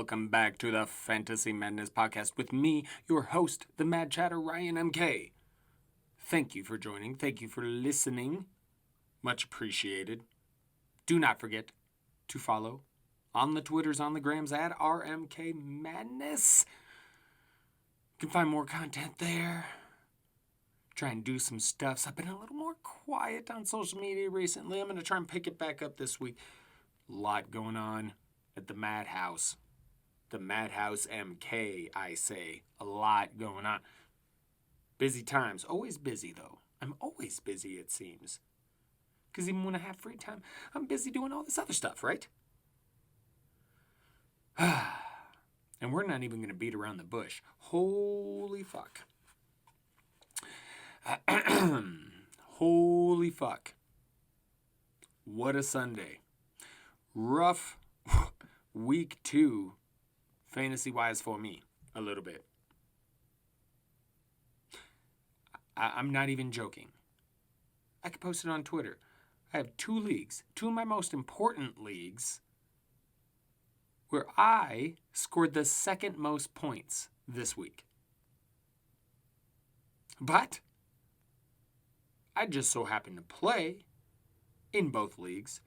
welcome back to the Fantasy Madness Podcast with me, your host, the Mad Chatter, Ryan MK. Thank you for joining. Thank you for listening. Much appreciated. Do not forget to follow on the Twitters, on the Grams, at RMK Madness. You can find more content there. Try and do some stuff. So I've been a little more quiet on social media recently. I'm going to try and pick it back up this week. A lot going on at the Madhouse. The Madhouse MK, I say. A lot going on. Busy times. Always busy, though. I'm always busy, it seems. Because even when I have free time, I'm busy doing all this other stuff, right? And we're not even going to beat around the bush. Holy fuck. Holy fuck. What a Sunday. Rough week 2, fantasy-wise for me, a little bit. I'm not even joking. I could post it on Twitter. I have 2 leagues, 2 of my most important leagues, where I scored the second most points this week. But I just so happened to play, in both leagues,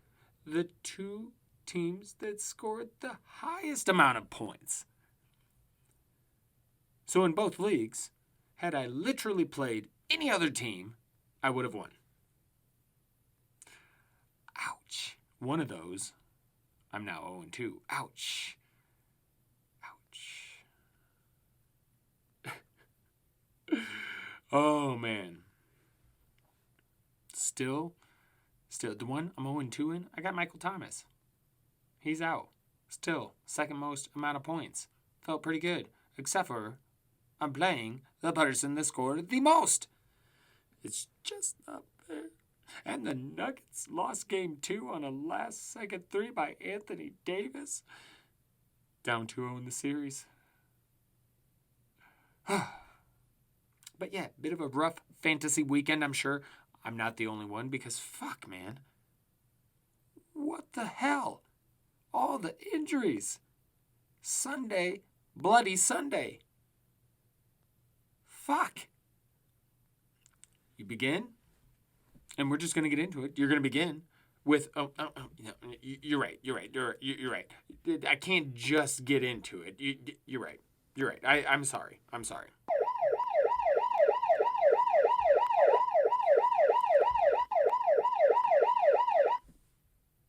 the 2 teams that scored the highest amount of points. So in both leagues, had I literally played any other team, I would have won. Ouch. One of those, I'm now 0-2. Ouch. Ouch. Oh, man. Still, the one I'm 0-2 in, I got Michael Thomas. He's out. Still, second most amount of points. Felt pretty good. Except for, I'm playing the person that scored the most. It's just not fair. And the Nuggets lost game 2 on a last-second 3 by Anthony Davis. Down 2-0 in the series. But yeah, bit of a rough fantasy weekend, I'm sure. I'm not the only one because fuck, man. What the hell? All the injuries. Sunday, bloody Sunday. Fuck. You begin, and we're just going to get into it. You're going to begin with, you're right. I can't just get into it. You're right. I'm sorry.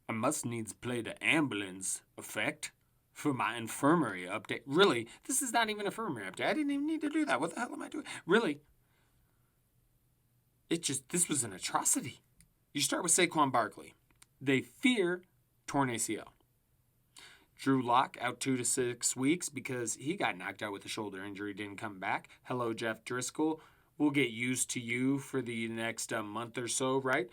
I must needs play the ambulance effect for my infirmary update. Really, this is not even an infirmary update. I didn't even need to do that. What the hell am I doing? Really, this was an atrocity. You start with Saquon Barkley. They fear torn ACL. Drew Lock out 2 to 6 weeks because he got knocked out with a shoulder injury, didn't come back. Hello, Jeff Driscoll. We'll get used to you for the next month or so, right?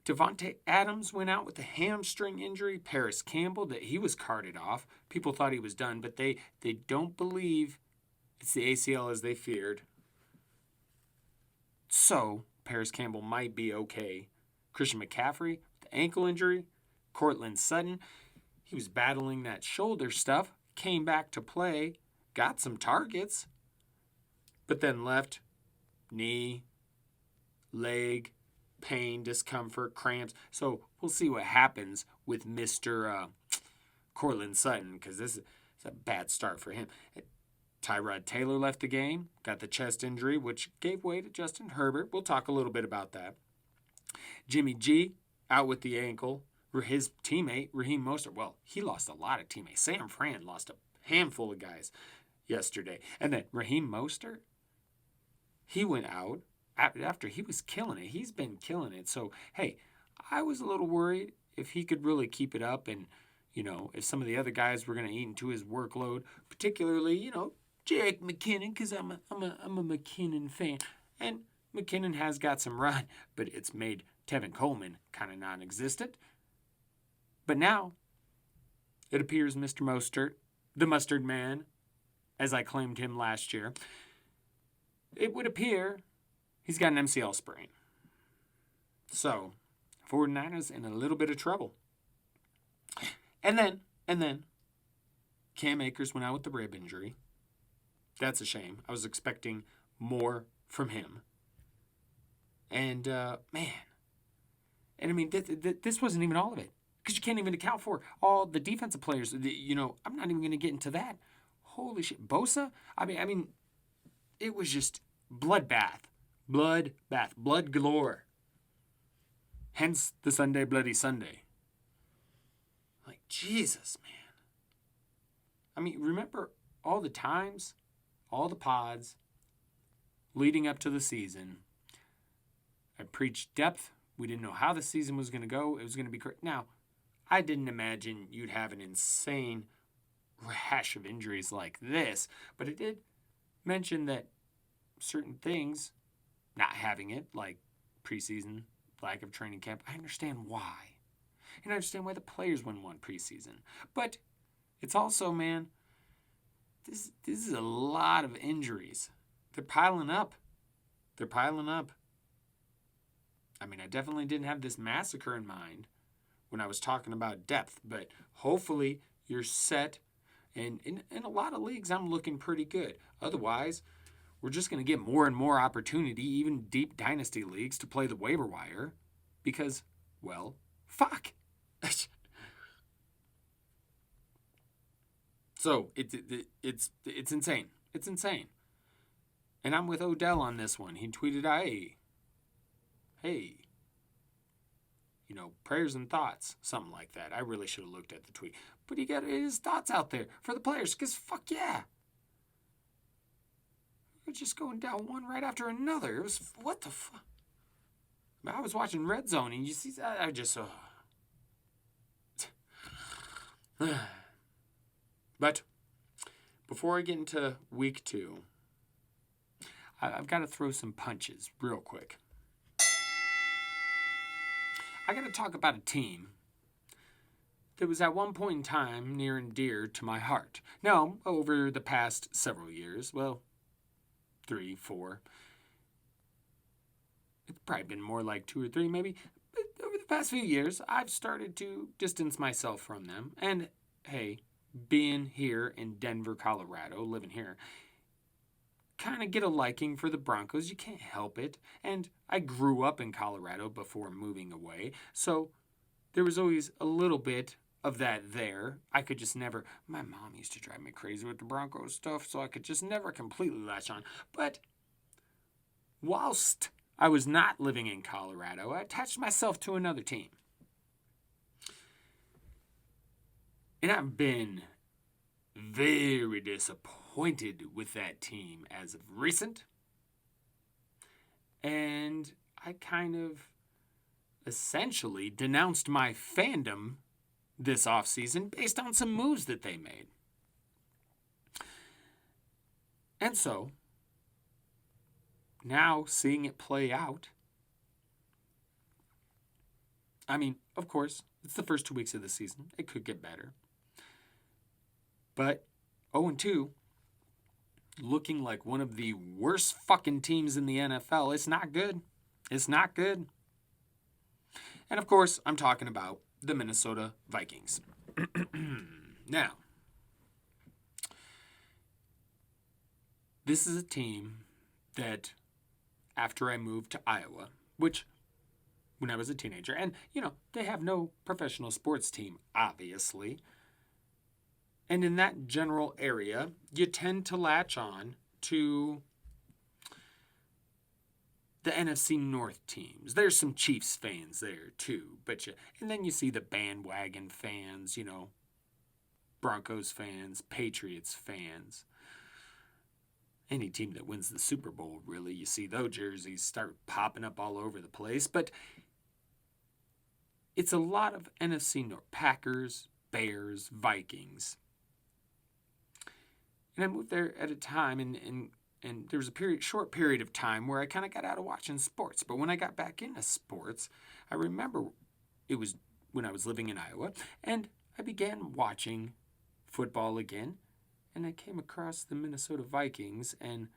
Devontae Adams went out with a hamstring injury. Paris Campbell, that he was carted off. People thought he was done, but they don't believe it's the ACL as they feared. So, Paris Campbell might be okay. Christian McCaffrey, with the ankle injury. Cortland Sutton, he was battling that shoulder stuff. Came back to play. Got some targets. But then left. Knee. Leg. Pain, discomfort, cramps. So we'll see what happens with Mr. Cortland Sutton, because this is a bad start for him. Tyrod Taylor left the game, got the chest injury, which gave way to Justin Herbert. We'll talk a little bit about that. Jimmy G out with the ankle. His teammate, Raheem Mostert, well, he lost a lot of teammates. Sam Fran lost a handful of guys yesterday. And then Raheem Mostert, he went out. After he was killing it. He's been killing it. So, hey, I was a little worried if he could really keep it up and, if some of the other guys were going to eat into his workload, particularly, Jake McKinnon, because I'm a McKinnon fan. And McKinnon has got some run, but it's made Tevin Coleman kind of non-existent. But now, it appears Mr. Mostert, the mustard man, as I claimed him last year, it would appear he's got an MCL sprain. So, 49ers in a little bit of trouble. And then, Cam Akers went out with the rib injury. That's a shame. I was expecting more from him. And, man. And I mean, this wasn't even all of it. Because you can't even account for all the defensive players. I'm not even going to get into that. Holy shit. Bosa? I mean, it was just bloodbath. Bloodbath. Blood galore. Hence the Sunday Bloody Sunday. Like, Jesus, man. I mean, remember all the times, all the pods leading up to the season. I preached depth. We didn't know how the season was going to go. It was going to be great. Now, I didn't imagine you'd have an insane rash of injuries like this, but it did mention that certain things, not having it, like preseason, lack of training camp, I understand why. And I understand why the players wouldn't want preseason. But it's also, man, this is a lot of injuries. They're piling up. They're piling up. I mean, I definitely didn't have this massacre in mind when I was talking about depth, but hopefully you're set. And in a lot of leagues, I'm looking pretty good. Otherwise, we're just going to get more and more opportunity, even deep dynasty leagues, to play the waiver wire because, well, fuck. So it's insane. It's insane. And I'm with Odell on this one. He tweeted, hey, prayers and thoughts, something like that. I really should have looked at the tweet. But he got his thoughts out there for the players because fuck yeah. We're just going down one right after another. It was, what the fuck? I was watching Red Zone and you see, I just, But before I get into week 2, I've got to throw some punches real quick. I got to talk about a team that was at one point in time near and dear to my heart. Now, over the past several years, well, 3, 4, it's probably been more like 2 or 3 maybe, but over the past few years, I've started to distance myself from them. And hey, being here in Denver, Colorado, living here, kind of get a liking for the Broncos. You can't help it. And I grew up in Colorado before moving away, so there was always a little bit of that there. I could just never, my mom used to drive me crazy with the Broncos stuff, so I could just never completely latch on. But whilst I was not living in Colorado, I attached myself to another team. And I've been very disappointed with that team as of recent. And I kind of essentially denounced my fandom this offseason based on some moves that they made. And so, now seeing it play out, I mean, of course, it's the first 2 weeks of the season. It could get better. But 0-2, looking like one of the worst fucking teams in the NFL. It's not good. It's not good. And of course, I'm talking about the Minnesota Vikings. Now, this is a team that, after I moved to Iowa, which, when I was a teenager, and, they have no professional sports team, obviously. And in that general area, you tend to latch on to the NFC North teams. There's some Chiefs fans there too, and then you see the bandwagon fans, Broncos fans, Patriots fans. Any team that wins the Super Bowl, really, you see those jerseys start popping up all over the place. But it's a lot of NFC North, Packers, Bears, Vikings. And I moved there at a time, and there was a short period of time where I kind of got out of watching sports. But when I got back into sports, I remember it was when I was living in Iowa, and I began watching football again, and I came across the Minnesota Vikings and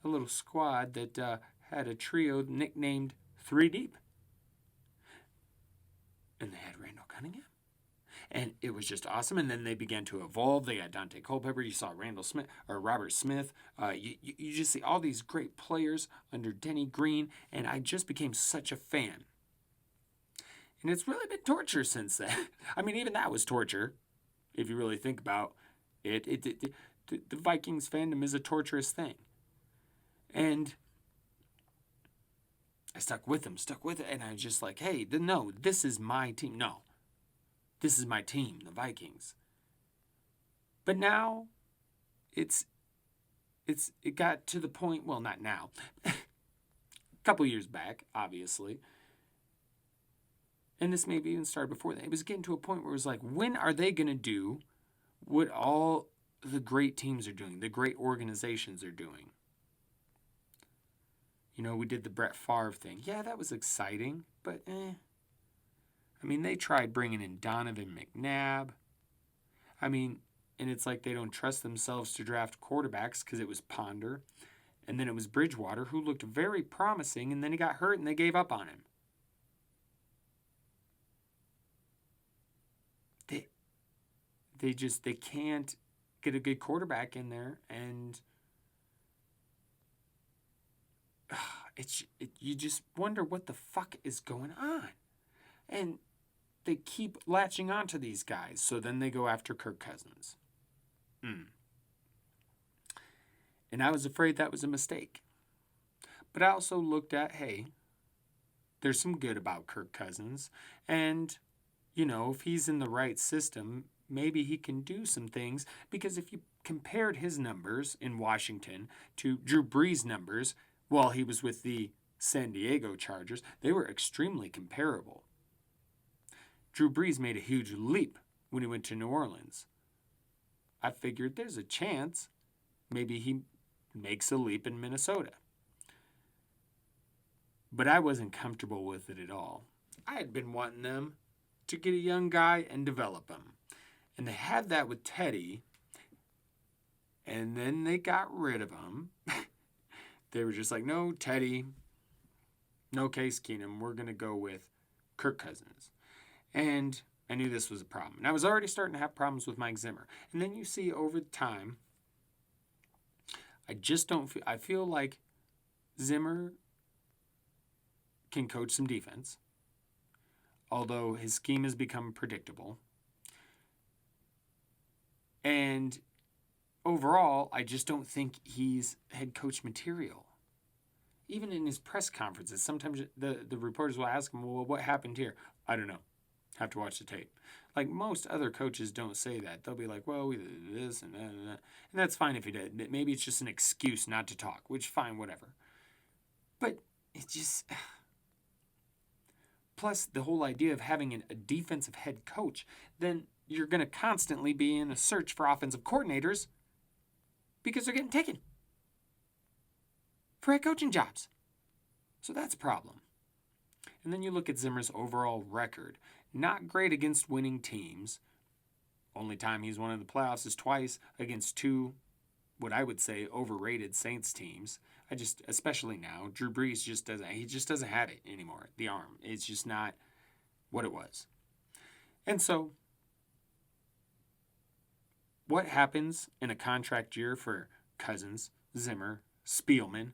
a little squad that had a trio nicknamed 3 Deep. And they had Randall Cunningham, And it was just awesome. And then they began to evolve. They got Dante Culpepper. You saw Randall Smith or Robert Smith. You just see all these great players under Denny Green. And I just became such a fan. And it's really been torture since then. I mean, even that was torture, if you really think about it. The Vikings fandom is a torturous thing. And I stuck with it. And I was just like, hey, no, this is my team. No, this is my team, the Vikings. But now it got to the point, well, not now, a couple years back, obviously. And this maybe even started before that. It was getting to a point where it was like, when are they going to do what all the great teams are doing, the great organizations are doing? You know, we did the Brett Favre thing. Yeah, that was exciting, but I mean, they tried bringing in Donovan McNabb. I mean, and it's like they don't trust themselves to draft quarterbacks because it was Ponder. And then it was Bridgewater, who looked very promising, and then he got hurt and they gave up on him. They can't get a good quarterback in there, and you just wonder what the fuck is going on. And they keep latching onto these guys, so then they go after Kirk Cousins. And I was afraid that was a mistake. But I also looked at, hey, there's some good about Kirk Cousins, and you know, if he's in the right system, maybe he can do some things, because if you compared his numbers in Washington to Drew Brees' numbers while he was with the San Diego Chargers, they were extremely comparable. Drew Brees made a huge leap when he went to New Orleans. I figured there's a chance maybe he makes a leap in Minnesota. But I wasn't comfortable with it at all. I had been wanting them to get a young guy and develop him. And they had that with Teddy, and then they got rid of him. They were just like, no, Teddy, no Case Keenum, we're going to go with Kirk Cousins. And I knew this was a problem. And I was already starting to have problems with Mike Zimmer. And then you see over time, I feel like Zimmer can coach some defense, although his scheme has become predictable. And overall, I just don't think he's head coach material. Even in his press conferences, sometimes the reporters will ask him, well, what happened here? I don't know. Have to watch the tape. Like most other coaches don't say that. They'll be like, well, we did this and that and that. And that's fine if he did. Maybe it's just an excuse not to talk, which fine, whatever. But it just... Plus, the whole idea of having a defensive head coach, then you're going to constantly be in a search for offensive coordinators because they're getting taken for head coaching jobs. So that's a problem. And then you look at Zimmer's overall record. Not great against winning teams. Only time he's won in the playoffs is twice against two, what I would say, overrated Saints teams. Especially now, Drew Brees just doesn't have it anymore. The arm. It's just not what it was. And so, what happens in a contract year for Cousins, Zimmer, Spielman,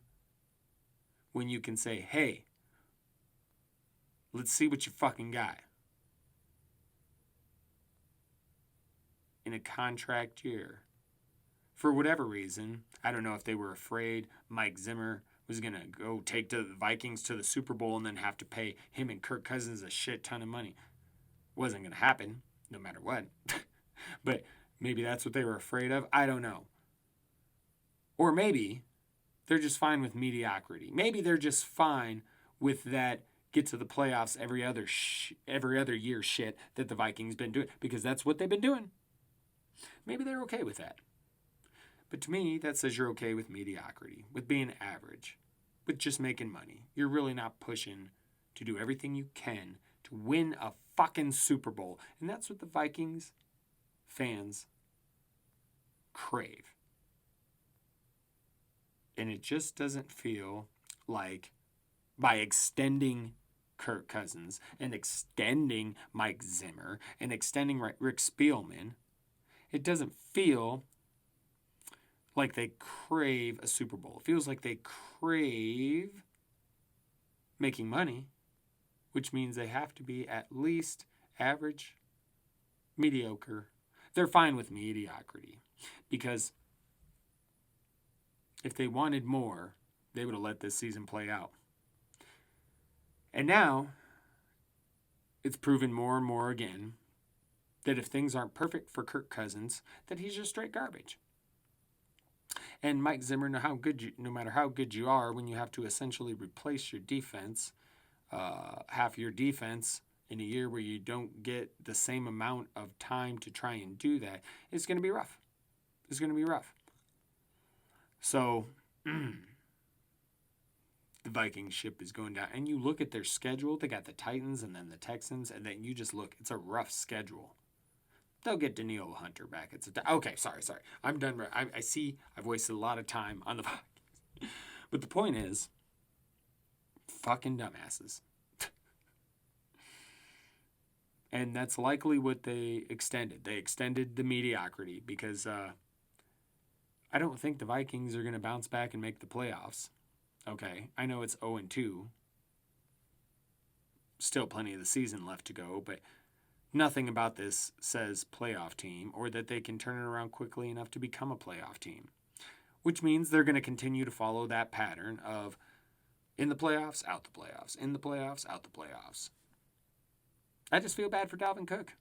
when you can say, hey, let's see what you fucking got? In a contract year. For whatever reason, I don't know if they were afraid Mike Zimmer was going to go take the Vikings to the Super Bowl and then have to pay him and Kirk Cousins a shit ton of money. Wasn't going to happen, no matter what. But maybe that's what they were afraid of. I don't know. Or maybe they're just fine with mediocrity. Maybe they're just fine with that get to the playoffs every other year shit that the Vikings been doing, because that's what they've been doing. Maybe they're okay with that. But to me, that says you're okay with mediocrity, with being average, with just making money. You're really not pushing to do everything you can to win a fucking Super Bowl. And that's what the Vikings fans crave. And it just doesn't feel like by extending Kirk Cousins and extending Mike Zimmer and extending Rick Spielman, it doesn't feel like they crave a Super Bowl. It feels like they crave making money, which means they have to be at least average, mediocre. They're fine with mediocrity because if they wanted more, they would have let this season play out. And now, it's proven more and more again that if things aren't perfect for Kirk Cousins, that he's just straight garbage. And Mike Zimmer, no matter how good you are, when you have to essentially replace your defense, half your defense in a year where you don't get the same amount of time to try and do that, it's going to be rough. It's going to be rough. So, the Viking ship is going down. And you look at their schedule, they got the Titans and then the Texans, and then you just look, it's a rough schedule. They'll get Danielle Hunter back. Okay, sorry. I'm done. I see I've wasted a lot of time on the Vikings. But the point is, fucking dumbasses. And that's likely what they extended. They extended the mediocrity because I don't think the Vikings are going to bounce back and make the playoffs. Okay, I know it's 0-2. Still plenty of the season left to go, but nothing about this says playoff team or that they can turn it around quickly enough to become a playoff team, which means they're going to continue to follow that pattern of in the playoffs, out the playoffs, in the playoffs, out the playoffs. I just feel bad for Dalvin Cook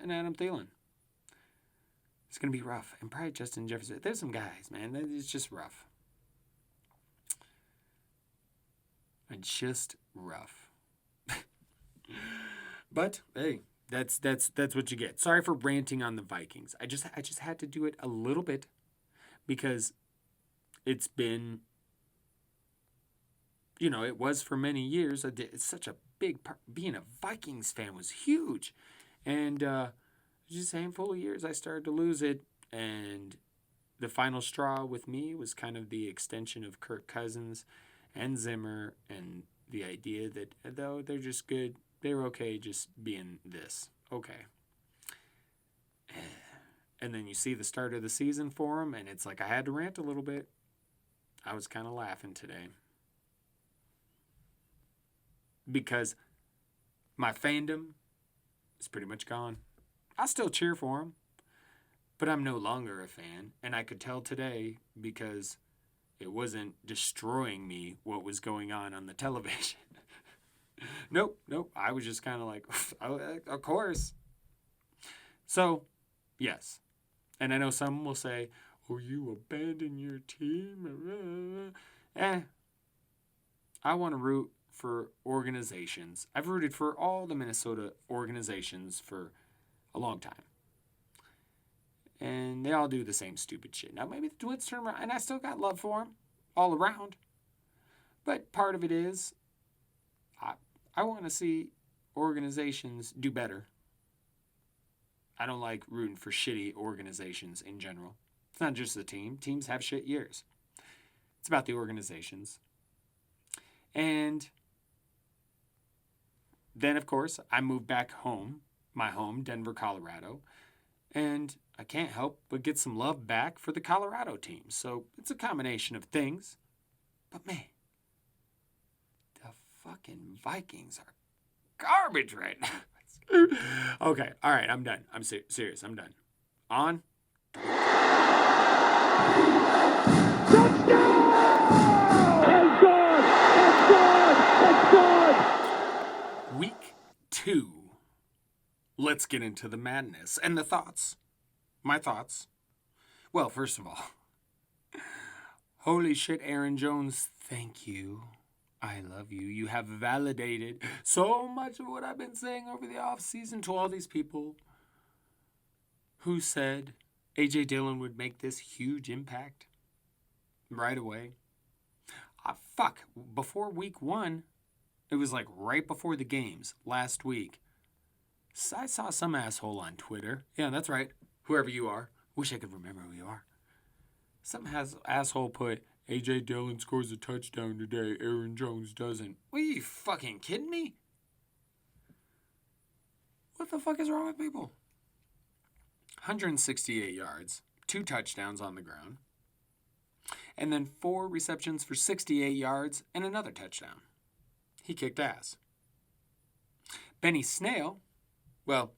and Adam Thielen. It's going to be rough. And probably Justin Jefferson. There's some guys, man. It's just rough. It's just rough. But hey, that's what you get. Sorry for ranting on the Vikings. I just had to do it a little bit because it's been, it was for many years. It's such a big part. Being a Vikings fan was huge, and just a handful of years I started to lose it, and the final straw with me was kind of the extension of Kirk Cousins and Zimmer, and the idea that though they're just good, they're okay just being this. Okay. And then you see the start of the season for them, and it's like I had to rant a little bit. I was kind of laughing today. Because my fandom is pretty much gone. I still cheer for them, but I'm no longer a fan. And I could tell today because it wasn't destroying me what was going on the television. Nope. I was just kind of like, of course. So, yes. And I know some will say, oh, you abandon your team? I want to root for organizations. I've rooted for all the Minnesota organizations for a long time. And they all do the same stupid shit. Now, maybe the Twins turn around, and I still got love for them all around. But part of it is, I want to see organizations do better. I don't like rooting for shitty organizations in general. It's not just the team. Teams have shit years. It's about the organizations. And then, of course, I moved back home, my home, Denver, Colorado. And I can't help but get some love back for the Colorado team. So it's a combination of things. But man, the fucking Vikings are garbage right now. Okay, all right, I'm done. I'm serious, I'm done. On. Week 2. Let's get into the madness and the thoughts. My thoughts. Well, first of all, holy shit, Aaron Jones, thank you. I love you. You have validated so much of what I've been saying over the offseason to all these people who said A.J. Dillon would make this huge impact right away. Before week 1, it was like right before the games last week. I saw some asshole on Twitter. Yeah, that's right. Whoever you are. Wish I could remember who you are. Some asshole put A.J. Dillon scores a touchdown today. Aaron Jones doesn't. Are you fucking kidding me? What the fuck is wrong with people? 168 yards, 2 touchdowns on the ground, and then 4 receptions for 68 yards and another touchdown. He kicked ass. Benny Snell, well,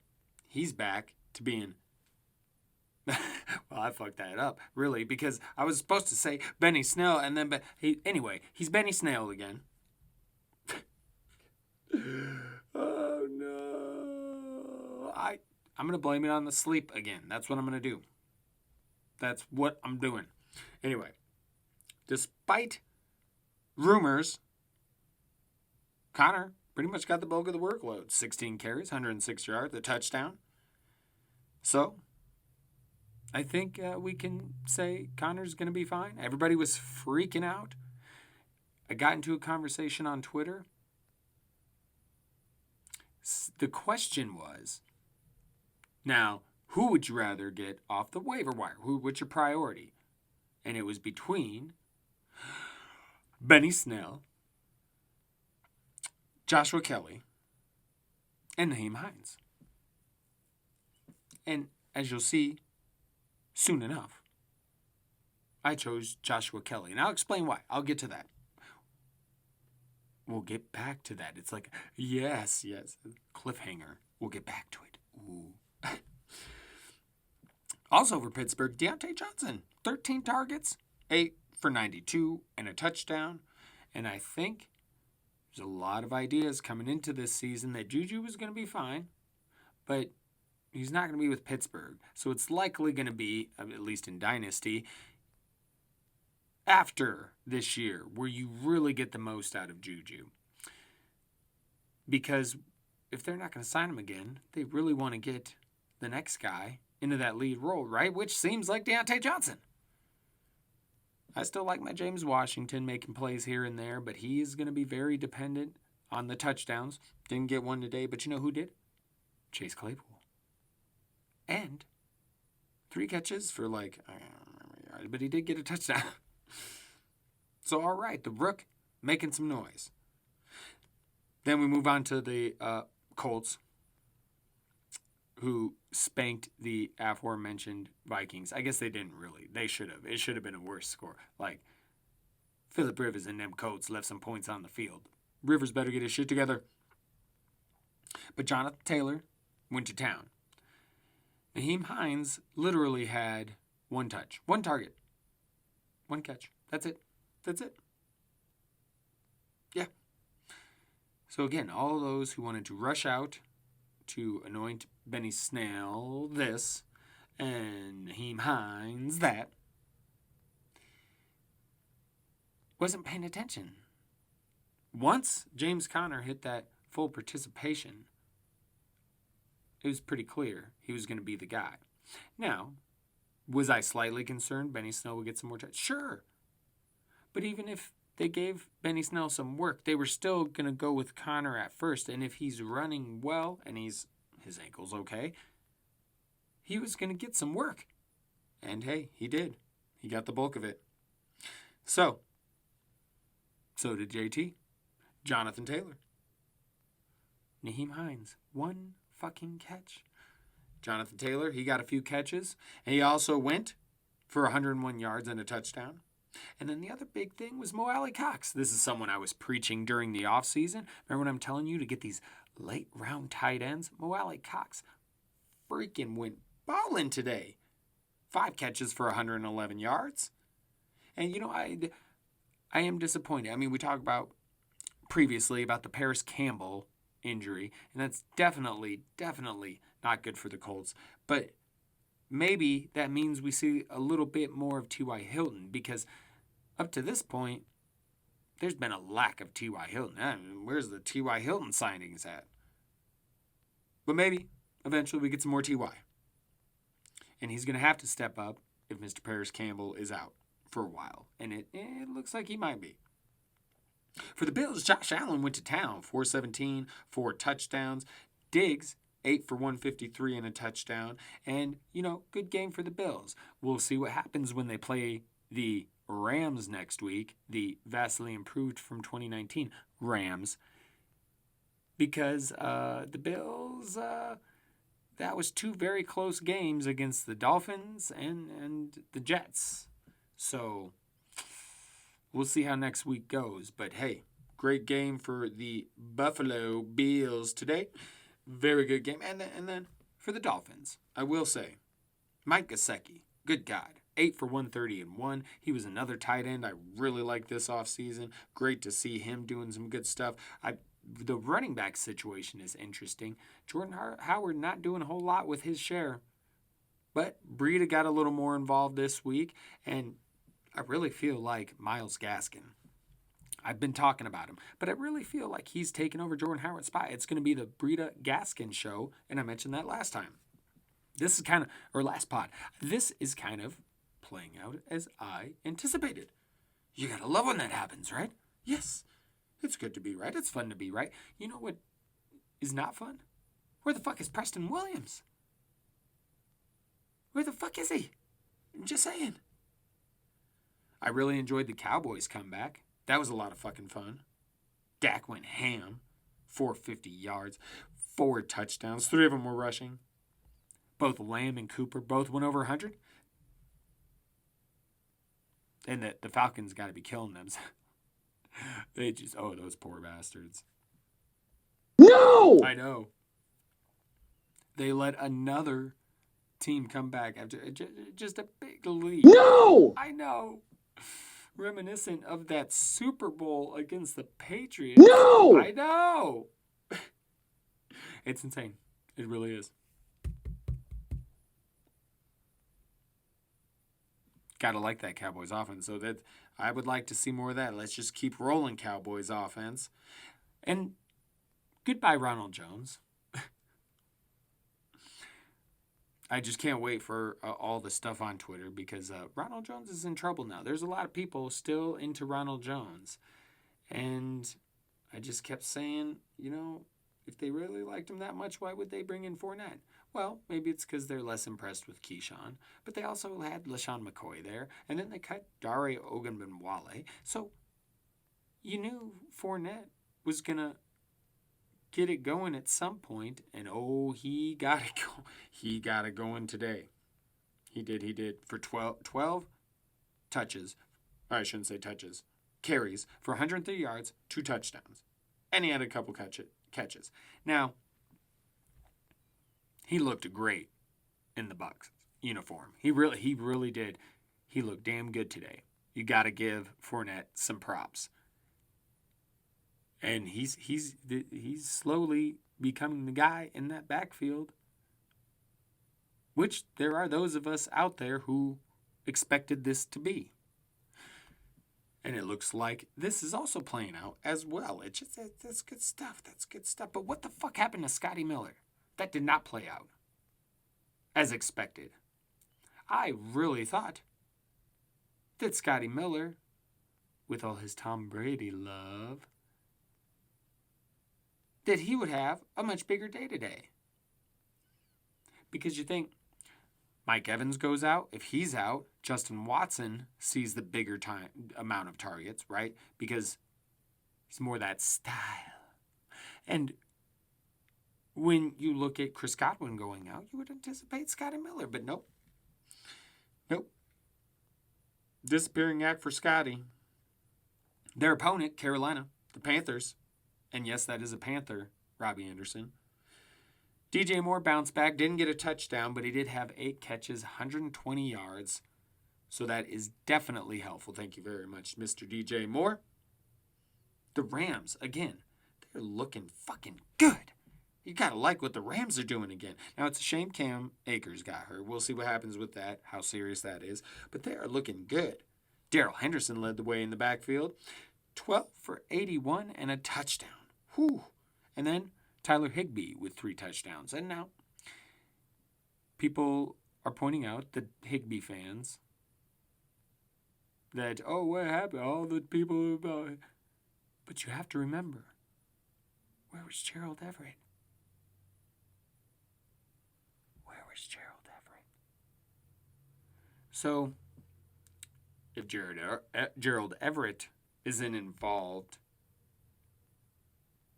he's back to being... well, I fucked that up, really, because I was supposed to say Benny Snell, and then... Anyway, he's Benny Snell again. Oh, no. I'm going to blame it on the sleep again. That's what I'm going to do. That's what I'm doing. Anyway, despite rumors, Connor pretty much got the bulk of the workload. 16 carries, 106 yards, a touchdown. So, I think we can say Connor's going to be fine. Everybody was freaking out. I got into a conversation on Twitter. The question was, now, who would you rather get off the waiver wire? What's your priority? And it was between Benny Snell, Joshua Kelly, and Nyheim Hines. And as you'll see soon enough, I chose Joshua Kelly. And I'll explain why. I'll get to that. We'll get back to that. It's like, yes, cliffhanger. We'll get back to it. Ooh. Also for Pittsburgh, Deontay Johnson, 13 targets, 8 for 92, and a touchdown. And I think there's a lot of ideas coming into this season that Juju was going to be fine, but he's not going to be with Pittsburgh. So it's likely going to be, at least in Dynasty, after this year where you really get the most out of Juju. Because if they're not going to sign him again, they really want to get the next guy into that lead role, right? Which seems like Deontay Johnson. I still like my James Washington making plays here and there, but he is going to be very dependent on the touchdowns. Didn't get one today, but you know who did? Chase Claypool. And 3 catches for I don't remember, but he did get a touchdown. So, all right, the Rook making some noise. Then we move on to the Colts, who spanked the aforementioned Vikings. I guess they didn't really. They should have. It should have been a worse score. Phillip Rivers and them Colts left some points on the field. Rivers better get his shit together. But Jonathan Taylor went to town. Nyheim Hines literally had 1 touch, 1 target, 1 catch. That's it. Yeah. So again, all those who wanted to rush out to anoint Benny Snell this and Nyheim Hines that wasn't paying attention. Once James Conner hit that full participation, it was pretty clear he was going to be the guy. Now, was I slightly concerned Benny Snell would get some more touch? Sure. But even if they gave Benny Snell some work, they were still going to go with Conner at first. And if he's running well and his ankle's okay, he was going to get some work. And hey, he did. He got the bulk of it. So did JT. Jonathan Taylor. Nyheim Hines. 1 fucking catch. Jonathan Taylor, he got a few catches. And he also went for 101 yards and a touchdown. And then the other big thing was Mo Alley-Cox. This is someone I was preaching during the offseason. Remember when I'm telling you to get these late round tight ends? Mo Alley-Cox freaking went balling today. 5 catches for 111 yards. And, I am disappointed. I mean, we talked about previously about the Paris Campbell injury, and that's definitely not good for the Colts. But maybe that means we see a little bit more of T.Y. Hilton, because up to this point, there's been a lack of T.Y. Hilton. I mean, where's the T.Y. Hilton signings at? But maybe eventually we get some more T.Y. And he's going to have to step up if Mr. Paris Campbell is out for a while. And it looks like he might be. For the Bills, Josh Allen went to town. 417, 4 touchdowns. Diggs, 8 for 153 and a touchdown. And, good game for the Bills. We'll see what happens when they play the Rams next week, the vastly improved from 2019 Rams, because the Bills, that was two very close games against the Dolphins and the Jets. So we'll see how next week goes. But hey, great game for the Buffalo Bills today. Very good game. And then for the Dolphins, I will say, Mike Gesicki, good God. 8 for 130 and 1. He was another tight end I really like this offseason. Great to see him doing some good stuff. The running back situation is interesting. Jordan Howard not doing a whole lot with his share. But Breida got a little more involved this week. And I really feel like Myles Gaskin. I've been talking about him. But I really feel like he's taken over Jordan Howard's spot. It's going to be the Breida Gaskin show. And I mentioned that last time. This is kind of, or last pod. This is kind of playing out as I anticipated. You gotta love when that happens, right? Yes. It's good to be right. It's fun to be right. You know what is not fun? Where the fuck is Preston Williams? Where the fuck is he? I'm just saying. I really enjoyed the Cowboys comeback. That was a lot of fucking fun. Dak went ham. 450 yards. 4 touchdowns. 3 of them were rushing. Both Lamb and Cooper both went over 100. And the Falcons got to be killing them. They just, those poor bastards. No! I know. They let another team come back after just a big lead. No! I know. Reminiscent of that Super Bowl against the Patriots. No! I know. It's insane. It really is. Gotta like that Cowboys offense. So that I would like to see more of that. Let's just keep rolling, Cowboys offense. And goodbye, Ronald Jones. I just can't wait for all the stuff on Twitter because Ronald Jones is in trouble now. There's a lot of people still into Ronald Jones. And I just kept saying, if they really liked him that much, why would they bring in Fournette? Well, maybe it's because they're less impressed with Keyshawn, but they also had LaShawn McCoy there, and then they cut Dare Ogunbowale. So you knew Fournette was going to get it going at some point, and he got it going. He got it going today. He did. For 12 touches. I shouldn't say touches. Carries for 103 yards, 2 touchdowns. And he had a couple catches. Now, he looked great in the Bucs uniform. He really did. He looked damn good today. You got to give Fournette some props. And he's slowly becoming the guy in that backfield, which there are those of us out there who expected this to be. And it looks like this is also playing out as well. That's good stuff. That's good stuff. But what the fuck happened to Scotty Miller? That did not play out as expected. I really thought that Scotty Miller, with all his Tom Brady love, that he would have a much bigger day today. Because you think Mike Evans goes out. If he's out, Justin Watson sees the bigger amount of targets, right? Because he's more that style. And when you look at Chris Godwin going out, you would anticipate Scotty Miller. But nope. Disappearing act for Scotty. Their opponent, Carolina, the Panthers. And yes, that is a Panther, Robbie Anderson. DJ Moore bounced back, didn't get a touchdown, but he did have 8 catches, 120 yards. So that is definitely helpful. Thank you very much, Mr. DJ Moore. The Rams, again, they're looking fucking good. You got to like what the Rams are doing again. Now, it's a shame Cam Akers got hurt. We'll see what happens with that, how serious that is. But they are looking good. Darrell Henderson led the way in the backfield. 12 for 81 and a touchdown. Whew. And then Tyler Higbee with 3 touchdowns. And now people are pointing out, the Higbee fans, that, what happened? All the people about it. But you have to remember, where was Gerald Everett? So if Gerald Everett isn't involved,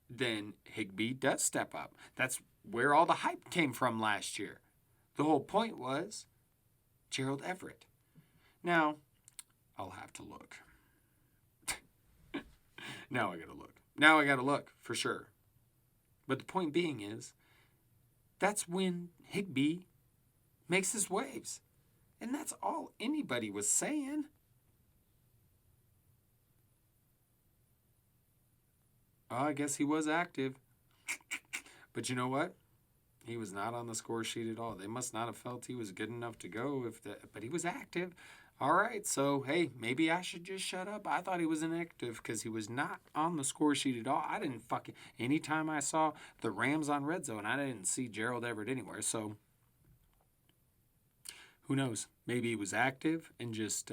then Higbee does step up. That's where all the hype came from last year. The whole point was Gerald Everett. Now, I'll have to look. Now I gotta look, for sure. But the point being is, that's when Higbee makes his waves. And that's all anybody was saying. Oh, I guess he was active. But you know what? He was not on the score sheet at all. They must not have felt he was good enough to go, but he was active. All right, so, hey, maybe I should just shut up. I thought he was inactive because he was not on the score sheet at all. I didn't anytime I saw the Rams on Red Zone, I didn't see Gerald Everett anywhere. So, who knows? Maybe he was active and just,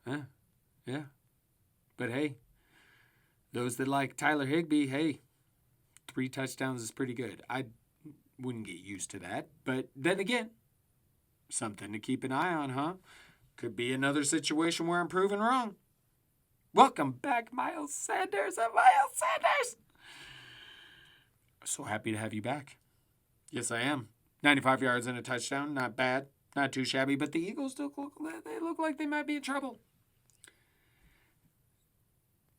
yeah. But, hey, those that like Tyler Higbee, hey, 3 touchdowns is pretty good. I wouldn't get used to that. But then again, something to keep an eye on, huh? Could be another situation where I'm proven wrong. Welcome back, Miles Sanders and Miles Sanders. So happy to have you back. Yes, I am. 95 yards and a touchdown. Not bad. Not too shabby. But the Eagles look like they might be in trouble.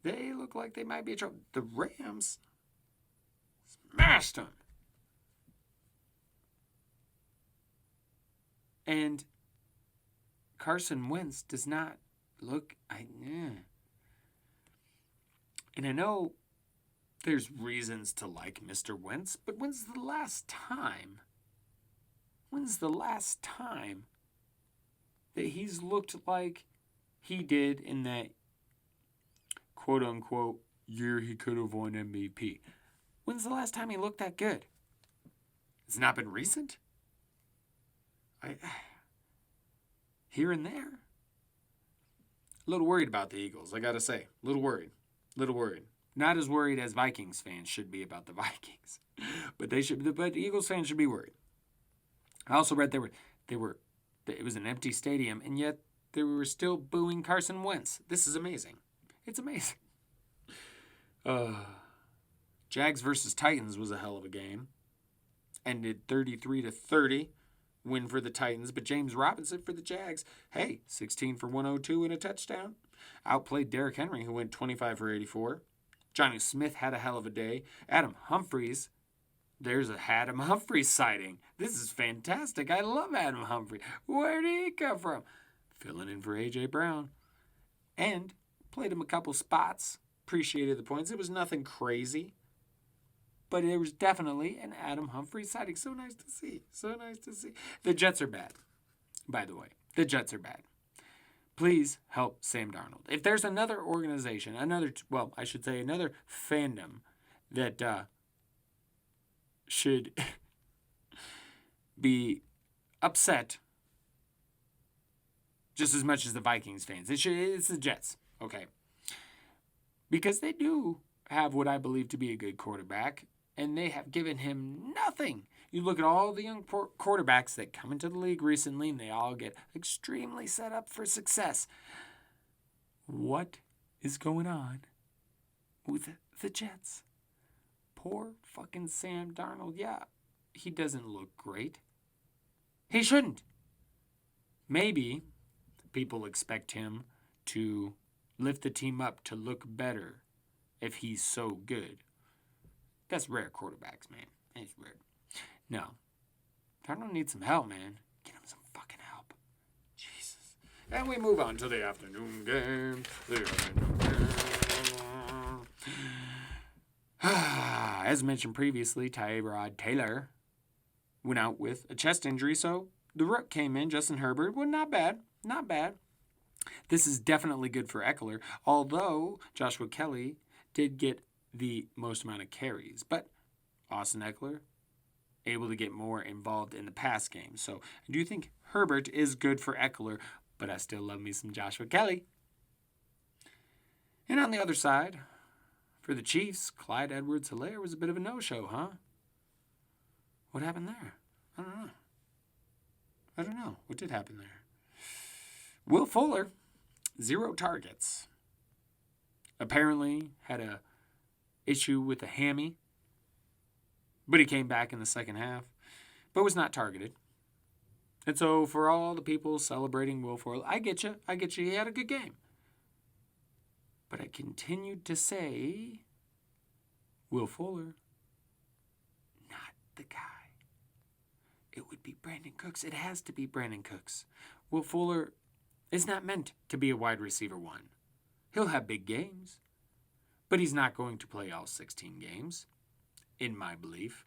They look like they might be in trouble. The Rams smashed them. And Carson Wentz does not look... And I know there's reasons to like Mr. Wentz, but when's the last time that he's looked like he did in that quote-unquote year he could have won MVP? When's the last time he looked that good? It's not been recent? Here and there. A little worried about the Eagles, I gotta say. A little worried. Not as worried as Vikings fans should be about the Vikings. But Eagles fans should be worried. I also read it was an empty stadium, and yet they were still booing Carson Wentz. This is amazing. It's amazing. Jags versus Titans was a hell of a game. Ended 33-30. Win for the Titans, but James Robinson for the Jags, hey, 16 for 102 and a touchdown. Outplayed Derrick Henry, who went 25 for 84. Johnny Smith had a hell of a day. Adam Humphries, there's a Adam Humphries sighting. This is fantastic. I love Adam Humphries. Where did he come from? Filling in for A.J. Brown. And played him a couple spots. Appreciated the points. It was nothing crazy. But there was definitely an Adam Humphries sighting. So nice to see. The Jets are bad, by the way. The Jets are bad. Please help Sam Darnold. If there's another organization, another fandom that should be upset just as much as the Vikings fans, it's the Jets, okay? Because they do have what I believe to be a good quarterback, and they have given him nothing. You look at all the young quarterbacks that come into the league recently, and they all get extremely set up for success. What is going on with the Jets? Poor fucking Sam Darnold. Yeah, he doesn't look great. He shouldn't. Maybe people expect him to lift the team up to look better if he's so good. That's rare quarterbacks, man. It's rare. No. Darnold needs some help, man. Get him some fucking help. Jesus. And we move on to the afternoon game. As mentioned previously, Tyrod Taylor went out with a chest injury, so the rook came in. Justin Herbert. Well, not bad. Not bad. This is definitely good for Eckler, although Joshua Kelly did get the most amount of carries. But Austin Eckler able to get more involved in the pass game. So I do think Herbert is good for Eckler, but I still love me some Joshua Kelly. And on the other side, for the Chiefs, Clyde Edwards-Helaire was a bit of a no-show, huh? What happened there? I don't know. What did happen there? Will Fuller 0 targets. Apparently had a issue with a hammy, but he came back in the second half, but was not targeted. And so for all the people celebrating Will Fuller, I get you. He had a good game. But I continued to say, Will Fuller, not the guy. It would be Brandon Cooks. It has to be Brandon Cooks. Will Fuller is not meant to be a wide receiver 1. He'll have big games, but he's not going to play all 16 games, in my belief.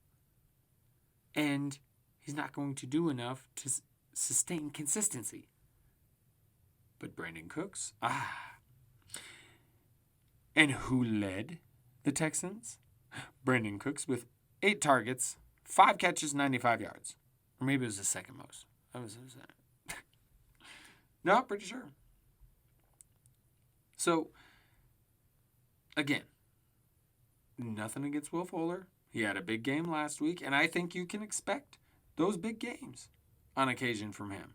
And he's not going to do enough to sustain consistency. But Brandon Cooks, And who led the Texans? Brandon Cooks with 8 targets, 5 catches, 95 yards. Or maybe it was the second most. No, pretty sure. So, again, nothing against Will Fuller. He had a big game last week, and I think you can expect those big games on occasion from him.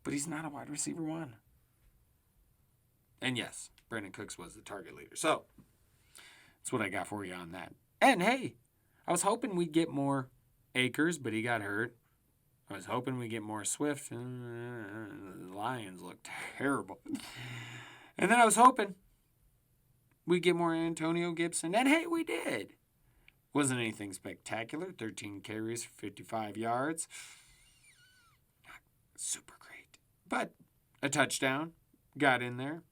But he's not a wide receiver 1. And yes, Brandon Cooks was the target leader. So, that's what I got for you on that. And hey, I was hoping we'd get more Akers, but he got hurt. I was hoping we'd get more Swift. The Lions look terrible. And then I was hoping we'd get more Antonio Gibson. And hey, we did. Wasn't anything spectacular. 13 carries, 55 yards. Not super great. But a touchdown. Got in there.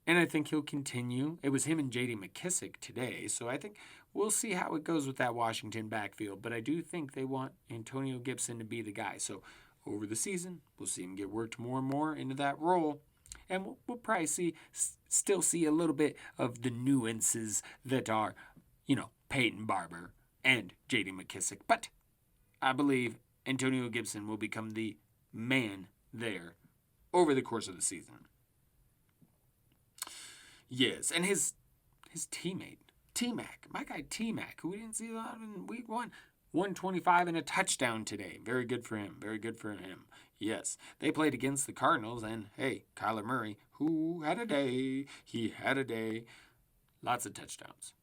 And I think he'll continue. It was him and J.D. McKissick today, so I think we'll see how it goes with that Washington backfield. But I do think they want Antonio Gibson to be the guy. So over the season, we'll see him get worked more and more into that role. And we'll probably still see a little bit of the nuances that are, Peyton Barber and J.D. McKissick. But I believe Antonio Gibson will become the man there over the course of the season. Yes, and his teammate, T-Mac, my guy T-Mac, who we didn't see a lot of in week 1, 125 and a touchdown today. Very good for him. Yes, they played against the Cardinals, and hey, Kyler Murray, who had a day. He had a day. Lots of touchdowns.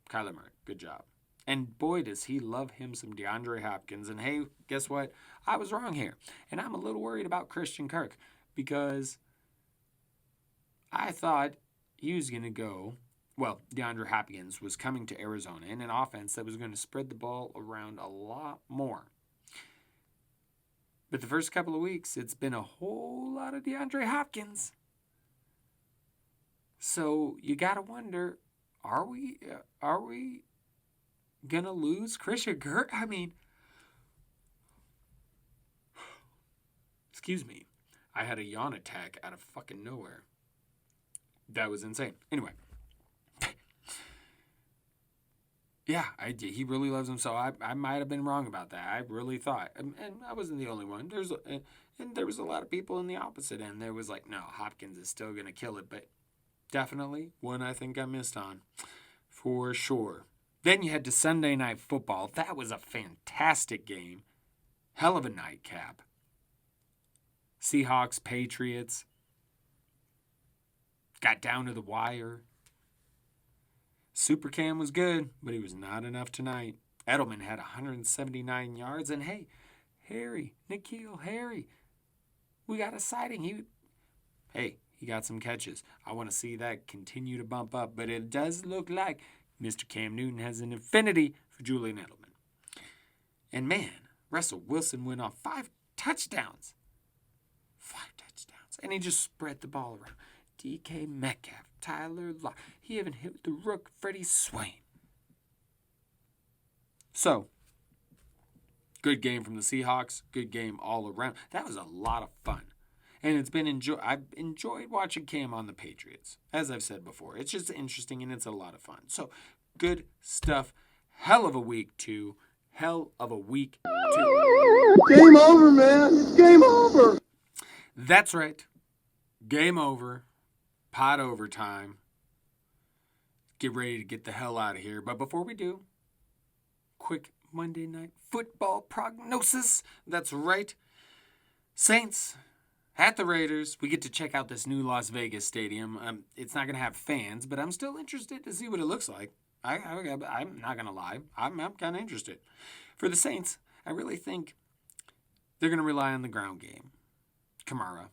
Kyler Murray, good job. And boy, does he love him some DeAndre Hopkins. And hey, guess what? I was wrong here. And I'm a little worried about Christian Kirk because I thought he was going to go, DeAndre Hopkins was coming to Arizona in an offense that was going to spread the ball around a lot more. But the first couple of weeks, it's been a whole lot of DeAndre Hopkins. So you got to wonder, are we going to lose Christian Kirk? I mean, excuse me. I had a yawn attack out of fucking nowhere. That was insane. Anyway. Yeah, he really loves him. So I might have been wrong about that. I really thought. And I wasn't the only one. There was a lot of people in the opposite end. There was like, no, Hopkins is still going to kill it. But definitely one I think I missed on. For sure. Then you had to Sunday Night Football. That was a fantastic game. Hell of a nightcap. Seahawks, Patriots. Got down to the wire. Super Cam was good, but he was not enough tonight. Edelman had 179 yards. And hey, N'Keal Harry, we got a sighting. He got some catches. I want to see that continue to bump up. But it does look like Mr. Cam Newton has an affinity for Julian Edelman. And man, Russell Wilson went off 5 touchdowns. 5 touchdowns. And he just spread the ball around. DK Metcalf, Tyler Lockett. He even hit the rook, Freddie Swain. So, good game from the Seahawks. Good game all around. That was a lot of fun. And I've enjoyed watching Cam on the Patriots. As I've said before. It's just interesting and it's a lot of fun. So, good stuff. Hell of a week 2. Game over, man. It's game over. That's right. Game over. Pot overtime. Get ready to get the hell out of here. But before we do, quick Monday Night Football prognosis. That's right. Saints at the Raiders. We get to check out this new Las Vegas stadium. It's not going to have fans, but I'm still interested to see what it looks like. I'm not going to lie. I'm kind of interested. For the Saints, I really think they're going to rely on the ground game. Kamara.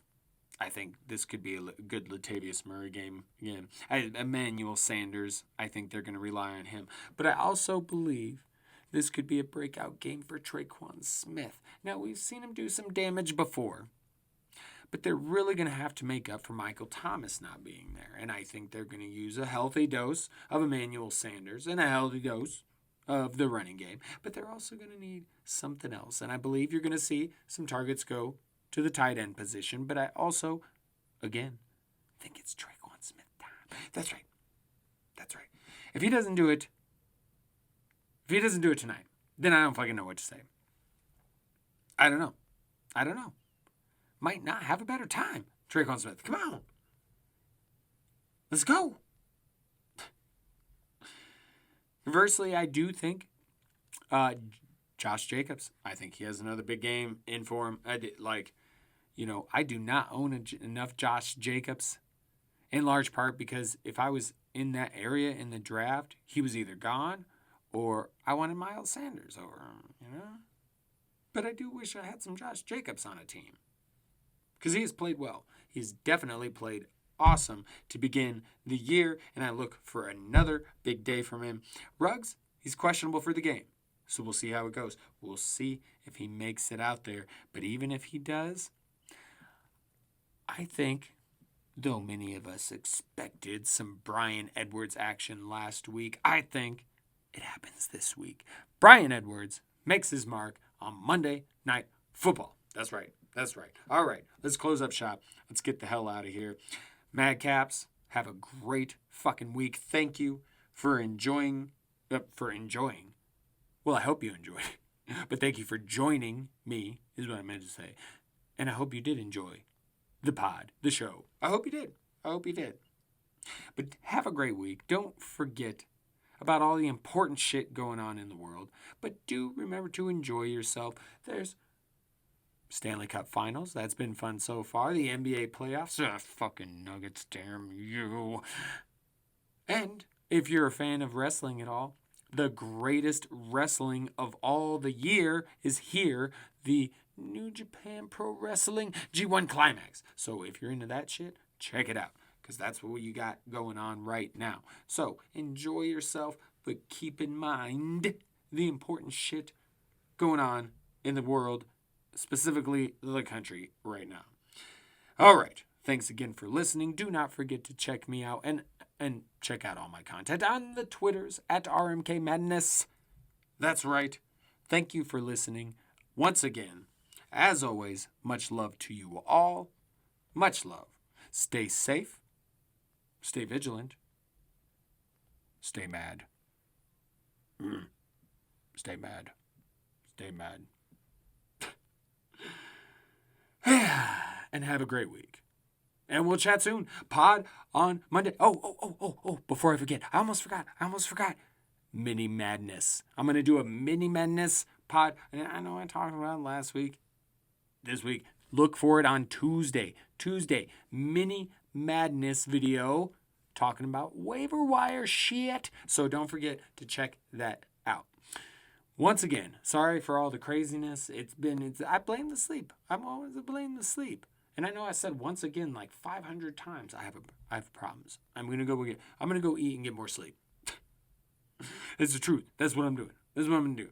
I think this could be a good Latavius Murray game again. Emmanuel Sanders, I think they're going to rely on him. But I also believe this could be a breakout game for Tre'Quan Smith. Now, we've seen him do some damage before, but they're really going to have to make up for Michael Thomas not being there. And I think they're going to use a healthy dose of Emmanuel Sanders and a healthy dose of the running game. But they're also going to need something else. And I believe you're going to see some targets go to the tight end position. But I also, again, think it's Tre'Quan Smith time. That's right. If he doesn't do it tonight, then I don't fucking know what to say. I don't know. Might not have a better time. Tre'Quan Smith, come on. Let's go. Conversely, I do think Josh Jacobs, I think he has another big game in for him. I do not own enough Josh Jacobs, in large part because if I was in that area in the draft, he was either gone or I wanted Miles Sanders over him, But I do wish I had some Josh Jacobs on a team because he has played well. He's definitely played awesome to begin the year, and I look for another big day from him. Ruggs, he's questionable for the game, so we'll see how it goes. We'll see if he makes it out there. But even if he does, I think, though many of us expected some Bryan Edwards action last week, I think it happens this week. Bryan Edwards makes his mark on Monday Night Football. That's right. All right, let's close up shop. Let's get the hell out of here. Madcaps, have a great fucking week. Thank you for enjoying. Well, I hope you enjoyed it. But thank you for joining me, is what I meant to say. And I hope you did enjoy the pod, the show. I hope you did. But have a great week. Don't forget about all the important shit going on in the world. But do remember to enjoy yourself. There's Stanley Cup Finals. That's been fun so far. The NBA playoffs. Fucking Nuggets, damn you. And if you're a fan of wrestling at all, the greatest wrestling of all the year is here. The New Japan Pro Wrestling G1 Climax. So if you're into that shit, check it out. Because that's what you got going on right now. So enjoy yourself, but keep in mind the important shit going on in the world, specifically the country right now. All right. Thanks again for listening. Do not forget to check me out and check out all my content on the Twitters at RMK Madness. That's right. Thank you for listening. Once again, as always, much love to you all. Much love. Stay safe. Stay vigilant. Stay mad. Stay mad. Stay mad. And have a great week. And we'll chat soon. Pod on Monday. Oh, before I forget. I almost forgot. Mini Madness. I'm going to do a Mini Madness pod. And I know I talked about it last week. This week. Look for it on Tuesday. Mini Madness video talking about waiver wire shit. So don't forget to check that out. Once again, sorry for all the craziness. I blame the sleep. I'm always to blame the sleep. And I know I said once again like 500 times I have problems. I'm gonna go eat and get more sleep. It's the truth. That's what I'm doing. This is what I'm gonna do.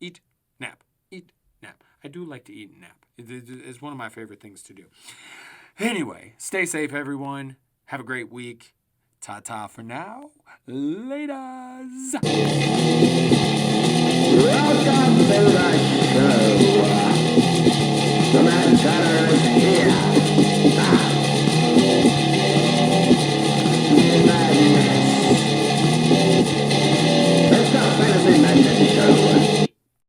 Eat, nap. I do like to eat and nap. It's one of my favorite things to do. Anyway, stay safe, everyone. Have a great week. Ta-ta for now. Laters. Welcome to the show.